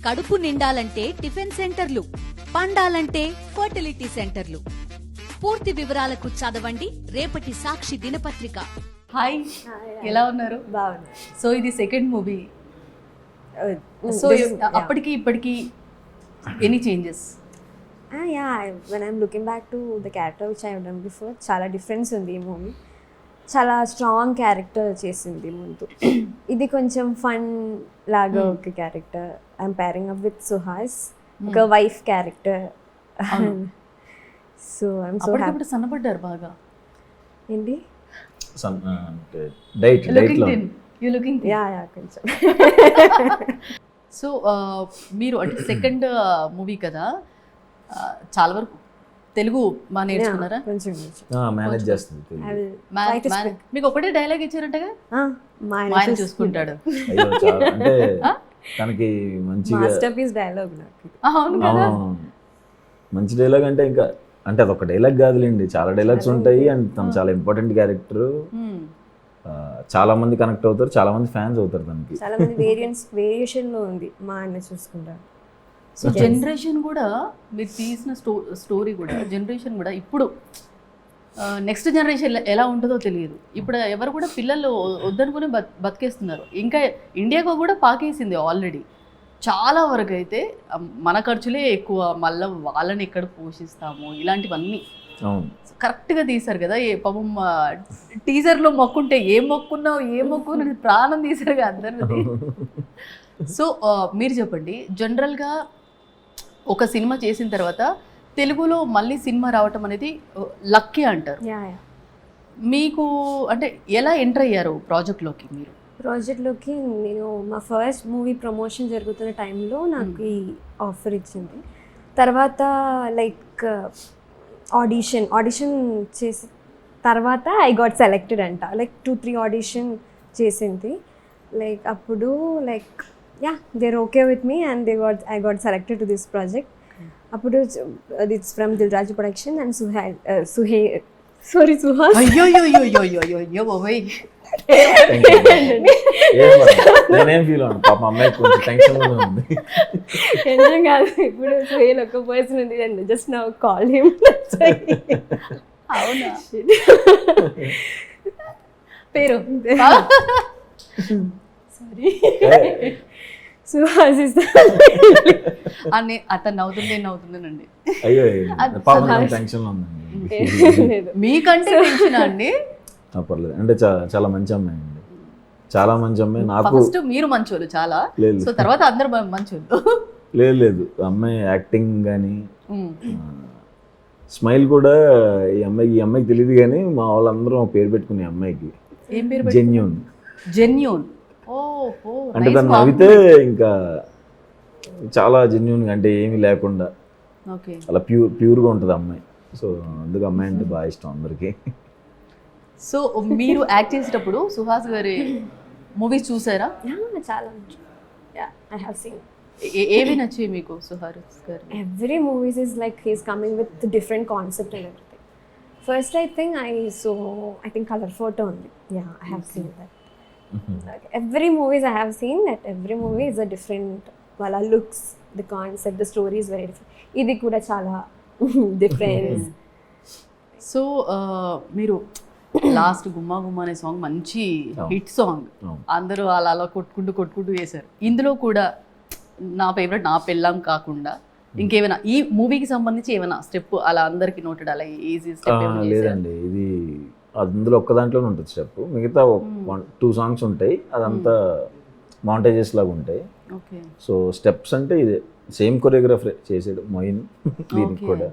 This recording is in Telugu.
కడుపు నిండాలంటే టిఫిన్ సెంటర్లు, పండాలంటే ఫర్టిలిటీ సెంటర్లు. పూర్తి వివరాలకు చదవండి రేపటి సాక్షి దినపత్రిక. హాయ్, ఎలా ఉన్నారు? బాగుంది. సో ఇది సెకండ్ మూవీ. సో అప్పటికి ఇప్పటికి any changes? When I'm looking back to the character which I have done before, చాలా డిఫరెన్స్ ఉంది ఈ మూవీ. చాలా స్ట్రాంగ్ క్యారెక్టర్ చేసింది ముందు. ఇది కొంచెం ఫన్ లాగా ఒక character. I'm pairing up with Suhas, ఒక wife character. So I'm so happy. అప్పుడు సన్నపడ్డారు బాగా. ఏంటి? డైట్ లో యూ లుకింగ్. యా కొంచెం. సో మీరు అంటే సెకండ్ మూవీ కదా, చాలా వరకు తెలుగు బాగా నేర్చుకున్నారా? కొంచెం మేనేజ్ చేస్తుంది. మీకు ఒకటే డైలాగ్ ఇచ్చారంటగా, మా మా ఆయన చూసుకుంటాడు. అయ్యో, చాలా అంటే తనకి మంచిగా మాస్టర్ పీస్ డైలాగ్ నాకు. అవును కదా. మంచి డైలాగ్ అంటే ఇంకా అంటే అదొక డైలాగ్ కాదులేండి, చాలా డైలాగ్స్ ఉంటాయి. అండ్ తను చాలా ఇంపార్టెంట్ క్యారెక్టర్. చాలా మంది కనెక్ట్ అవుతారు, చాలా మంది ఫ్యాన్స్ అవుతారు తనకి. చాలా మంది వేరియేషన్ లో ఉంది మా ఆయన చూసుకుంటారు. సో జనరేషన్ కూడా మీరు తీసిన స్టోరీ కూడా జనరేషన్ కూడా ఇప్పుడు నెక్స్ట్ జనరేషన్ ఎలా ఉంటుందో తెలియదు. ఇప్పుడు ఎవరు కూడా పిల్లలు వద్దనుకుని బతికేస్తున్నారు. ఇంకా ఇండియాకు కూడా పాకేసింది ఆల్రెడీ. చాలా వరకు అయితే మన ఖర్చులే ఎక్కువ, మళ్ళీ వాళ్ళని ఎక్కడ పోషిస్తాము ఇలాంటివన్నీ కరెక్ట్గా తీశారు కదా. ఏ పాపం టీజర్లో మొక్కుంటే ఏం మొక్కున్నా ప్రాణం తీశారు కదా అందరిది. సో మీరు చెప్పండి, జనరల్గా ఒక సినిమా చేసిన తర్వాత తెలుగులో మళ్ళీ సినిమా రావటం అనేది లక్కీ అంటారు. మీకు అంటే ఎలా ఎంటర్ అయ్యారు ప్రాజెక్ట్లోకి? మీరు ప్రాజెక్ట్లోకి నేను మా ఫస్ట్ మూవీ ప్రమోషన్ జరుగుతున్న టైంలో నాకు ఈ ఆఫర్ ఇచ్చింది. తర్వాత లైక్ ఆడిషన్ చేసి తర్వాత ఐ గాట్ సెలెక్టెడ్ అంట. లైక్ 2-3 ఆడిషన్ చేసింది. లైక్ అప్పుడు like they're okay with me and I got selected to this project. Appudu it's from Dilraj production and Suhas. అయ్యో బాబోయ్, నేనేం ఫీల్ అవును, పాప అమ్మాయి కొంచెం టెన్షన్ ఉంది. టెన్షన్ కాదు, ఇప్పుడు సుహేల్ ఒక పర్సన్ ఉంది and just now call him. అవునా? పేరు సారీ, సుహాస్ ఇస్ అని అతను నవ్వుతుందేనండి. అయ్యో పాప టెన్షన్ లో ఉందండి. మీకంటే టెన్షన్ అండి? పర్లేదు అంటే చాలా మంచి అమ్మాయి అండి, చాలా మంచి అమ్మాయి. నాకు ఫస్ట్ మీరు మంచోళ్ళు చాలా, సో తర్వాత అందరు మంచోళ్ళు. లేదు అమ్మాయి యాక్టింగ్ కానీ స్మైల్ కూడా ఈ అమ్మాయికి తెలియదు కానీ మా వాళ్ళందరూ ఒక పేరు పెట్టుకునే అమ్మాయికి. ఏం పేరు? జెన్యూన్. అంటే దాన్ని నవ్వితే ఇంకా చాలా జెన్యూన్గా, అంటే ఏమీ లేకుండా అలా ప్యూర్గా ఉంటుంది అమ్మాయి. సో అందుకు అమ్మాయి అంటే బాగా ఇష్టం అందరికీ. సో మీరు యాక్ట్ చేసేటప్పుడు సుహాస్ గారి మూవీస్ చూసారా? చాలా. I have seen. ఏవి నచ్చాయి మీకు సుహాస్ గారు? Every movies is like he's coming with the different concept and everything. First I think Color Photo only. I have seen that. Like every movies I have seen that every movie is a different wala looks, the concept, the story is very different. Idi kuda chala difference. So మీరు లాస్ట్ గుమ్మా గుమ్మా అనే సాంగ్ మంచి హిట్ సాంగ్, అందరూ అలా కొట్టుకుంటూ చేశారు. ఇందులో కూడా నా ఫేవరెట్ నా పెళ్ళాం కాకుండా ఇంకేమైనా ఈ మూవీకి సంబంధించి ఏమైనా స్టెప్ అలా అందరికి నోటెడ్ అలా ఈజీ స్టెప్? లేదండి, ఇది అందులో ఒక్క దాంట్లోనే ఉంటుంది స్టెప్. మిగతా 1-2 సాంగ్స్ ఉంటాయి, అదంతా మౌంటేజెస్ లాగా ఉంటాయి. సో స్టెప్స్ అంటే ఇదే సేమ్ కొరియోగ్రాఫర్ చేసాడు మొయిన్ దీనికి కూడా.